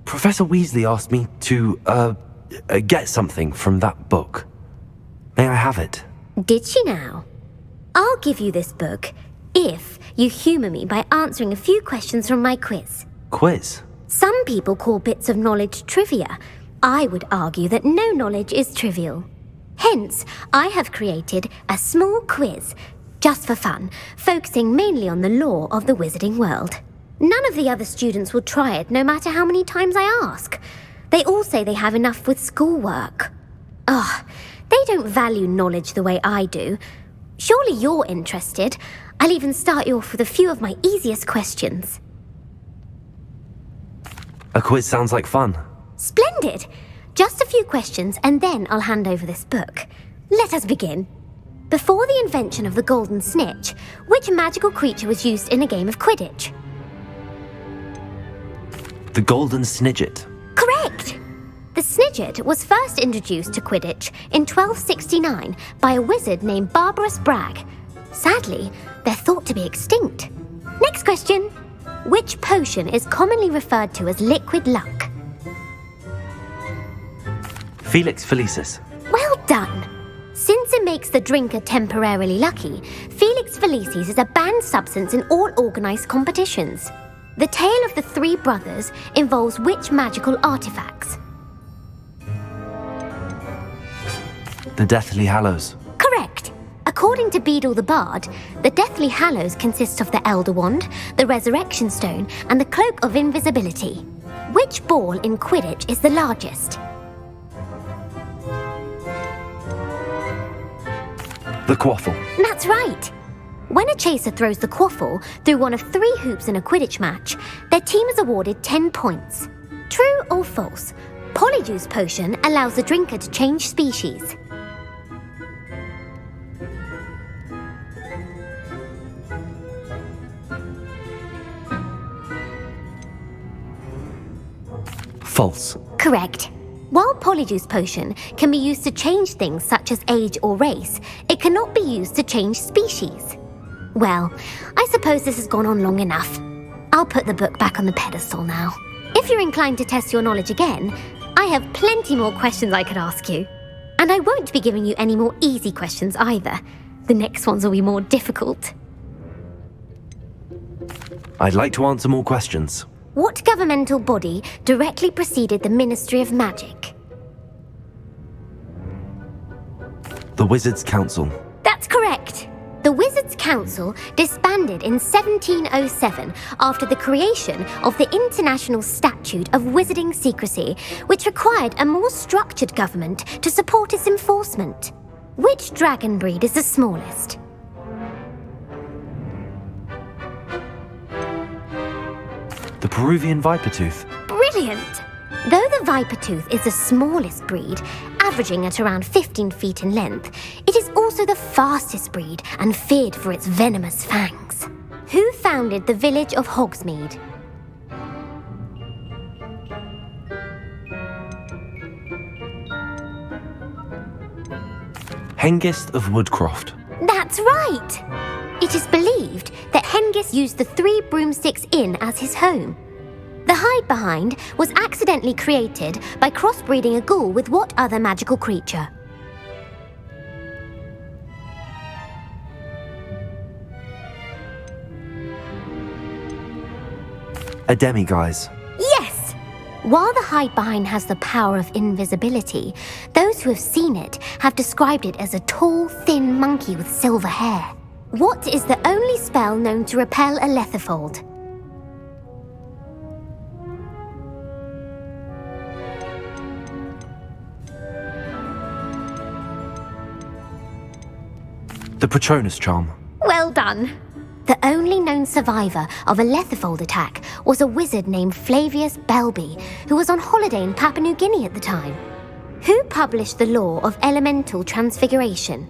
Professor Weasley asked me to, get something from that book. May I have it? Did she now? I'll give you this book if you humour me by answering a few questions from my quiz. Quiz? Some people call bits of knowledge trivia. I would argue that no knowledge is trivial. Hence, I have created a small quiz, just for fun, focusing mainly on the lore of the wizarding world. None of the other students will try it, no matter how many times I ask. They all say they have enough with schoolwork. They don't value knowledge the way I do. Surely you're interested. I'll even start you off with a few of my easiest questions. A quiz sounds like fun. Splendid! Just a few questions and then I'll hand over this book. Let us begin. Before the invention of the golden snitch, which magical creature was used in a game of Quidditch? The golden snidget. Correct! The snidget was first introduced to Quidditch in 1269 by a wizard named Barbarous Bragg. Sadly, they're thought to be extinct. Next question. Which potion is commonly referred to as liquid luck? Felix Felicis. Well done! Since it makes the drinker temporarily lucky, Felix Felicis is a banned substance in all organised competitions. The tale of the three brothers involves which magical artifacts? The Deathly Hallows. Correct. According to Beedle the Bard, the Deathly Hallows consists of the Elder Wand, the Resurrection Stone, and the Cloak of Invisibility. Which ball in Quidditch is the largest? The Quaffle. That's right. When a chaser throws the quaffle through one of 3 hoops in a Quidditch match, their team is awarded 10 points. True or false? Polyjuice Potion allows the drinker to change species. False. Correct. While Polyjuice Potion can be used to change things such as age or race, it cannot be used to change species. Well, I suppose this has gone on long enough. I'll put the book back on the pedestal now. If you're inclined to test your knowledge again, I have plenty more questions I could ask you. And I won't be giving you any more easy questions either. The next ones will be more difficult. I'd like to answer more questions. What governmental body directly preceded the Ministry of Magic? The Wizards' Council. That's correct. The Wizards' Council disbanded in 1707 after the creation of the International Statute of Wizarding Secrecy, which required a more structured government to support its enforcement. Which dragon breed is the smallest? The Peruvian Vipertooth. Brilliant! Though the Vipertooth is the smallest breed, averaging at around 15 feet in length, it is also the fastest breed and feared for its venomous fangs. Who founded the village of Hogsmeade? Hengist of Woodcroft. That's right! It is believed that Hengist used the 3 Broomsticks Inn as his home. The hide-behind was accidentally created by crossbreeding a ghoul with what other magical creature? A demiguise. Yes! While the hide-behind has the power of invisibility, those who have seen it have described it as a tall, thin monkey with silver hair. What is the only spell known to repel a letherfold? The Patronus Charm. Well done! The only known survivor of a letherfold attack was a wizard named Flavius Belby, who was on holiday in Papua New Guinea at the time. Who published the law of elemental transfiguration?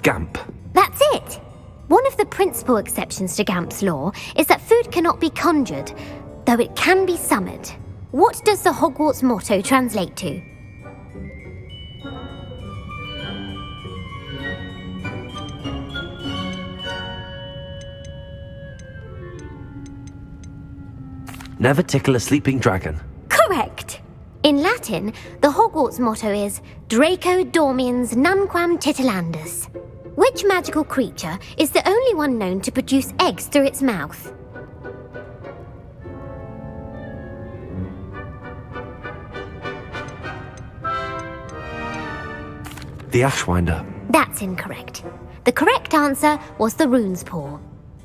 Gamp. That's it! One of the principal exceptions to Gamp's law is that food cannot be conjured, though it can be summoned. What does the Hogwarts motto translate to? Never tickle a sleeping dragon. Correct. In Latin, the Hogwarts motto is Draco Dormiens Nunquam Titilandus. Which magical creature is the only one known to produce eggs through its mouth? The Ashwinder. That's incorrect. The correct answer was the rune's paw.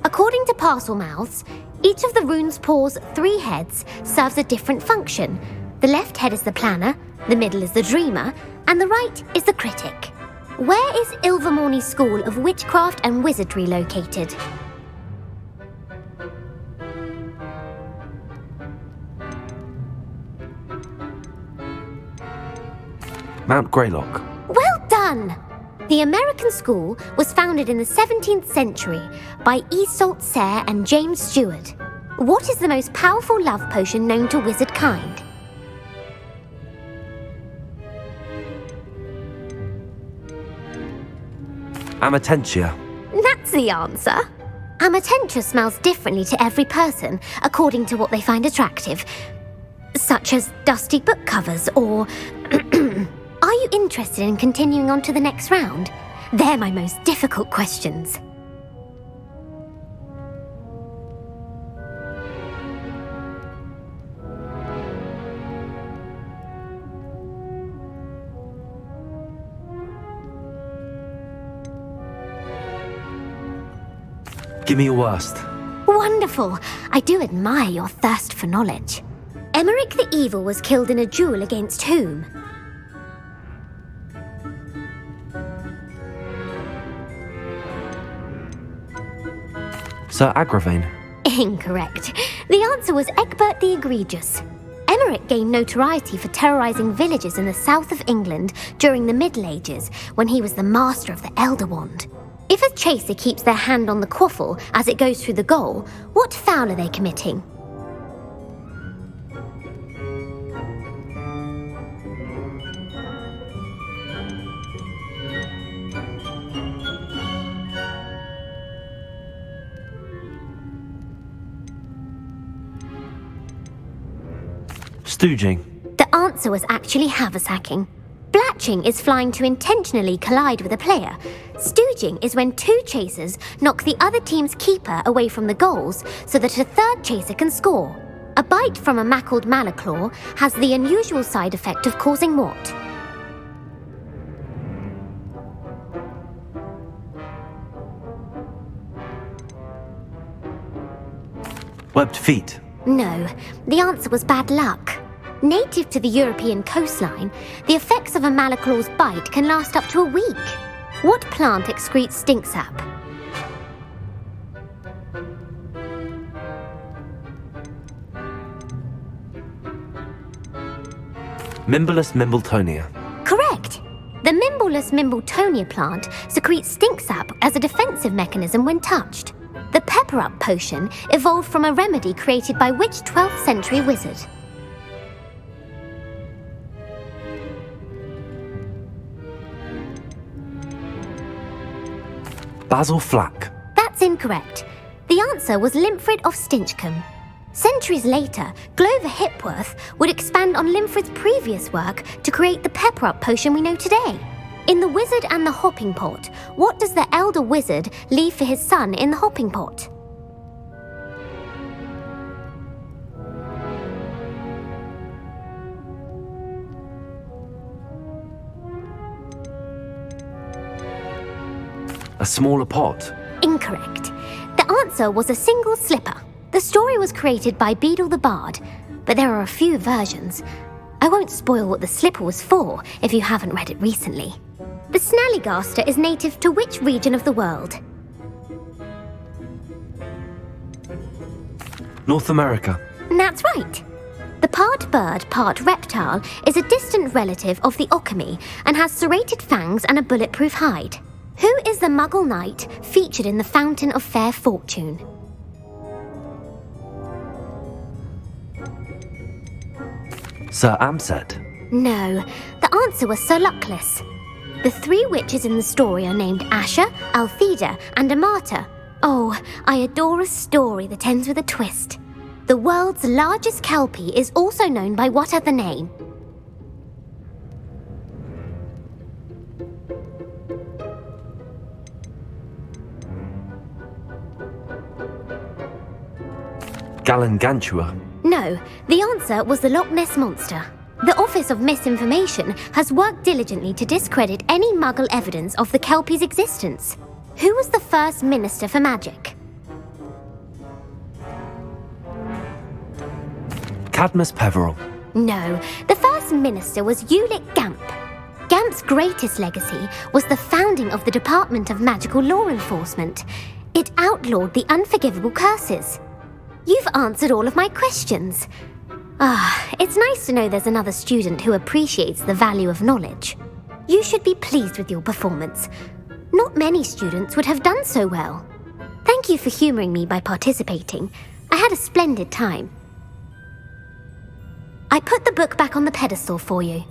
According to Parselmouths, each of the rune's paw's 3 heads serves a different function. The left head is the planner, the middle is the dreamer, and the right is the critic. Where is Ilvermorny School of Witchcraft and Wizardry located? Mount Greylock. Well done! The American school was founded in the 17th century by Iseult Sayre and James Stewart. What is the most powerful love potion known to wizard kind? Amatentia. That's the answer. Amatentia smells differently to every person according to what they find attractive, such as dusty book covers or... Are you interested in continuing on to the next round? They're my most difficult questions. Give me your worst. Wonderful! I do admire your thirst for knowledge. Emeric the Evil was killed in a duel against whom? Sir Agravain. Incorrect. The answer was Egbert the Egregious. Emeric gained notoriety for terrorising villages in the south of England during the Middle Ages when he was the master of the Elder Wand. If a chaser keeps their hand on the quaffle as it goes through the goal, what foul are they committing? Stooging. The answer was actually haversacking. Blatching is flying to intentionally collide with a player. Stooging is when 2 chasers knock the other team's keeper away from the goals so that a third chaser can score. A bite from a mackled malaclaw has the unusual side effect of causing what? Webbed feet. No, the answer was bad luck. Native to the European coastline, the effects of a malaclaw's bite can last up to a week. What plant excretes stink sap? Mimblus Mimbletonia. Correct! The Mimblus Mimbletonia plant secretes stink sap as a defensive mechanism when touched. The pepper-up potion evolved from a remedy created by which 12th century wizard? Basil Flack. That's incorrect. The answer was Limfrid of Stinchcombe. Centuries later, Glover Hipworth would expand on Limfrid's previous work to create the pepper-up potion we know today. In The Wizard and the Hopping Pot, what does the elder wizard leave for his son in the hopping pot? A smaller pot. Incorrect. The answer was a single slipper. The story was created by Beadle the Bard, but there are a few versions. I won't spoil what the slipper was for if you haven't read it recently. The Snallygaster is native to which region of the world? North America. That's right. The part bird, part reptile is a distant relative of the Occamy and has serrated fangs and a bulletproof hide. Who is the Muggle knight featured in the Fountain of Fair Fortune? Sir Amset. No, the answer was Sir Luckless. The 3 witches in the story are named Asher, Altheda, and Amata. Oh, I adore a story that ends with a twist. The the world's largest kelpie is also known by what other name? Galangantua. No, the answer was the Loch Ness Monster. The Office of Misinformation has worked diligently to discredit any Muggle evidence of the Kelpie's existence. Who was the first Minister for Magic? Cadmus Peveril. No, the first Minister was Ulick Gamp. Gamp's greatest legacy was the founding of the Department of Magical Law Enforcement. It outlawed the unforgivable curses. You've answered all of my questions. It's nice to know there's another student who appreciates the value of knowledge. You should be pleased with your performance. Not many students would have done so well. Thank you for humouring me by participating. I had a splendid time. I put the book back on the pedestal for you.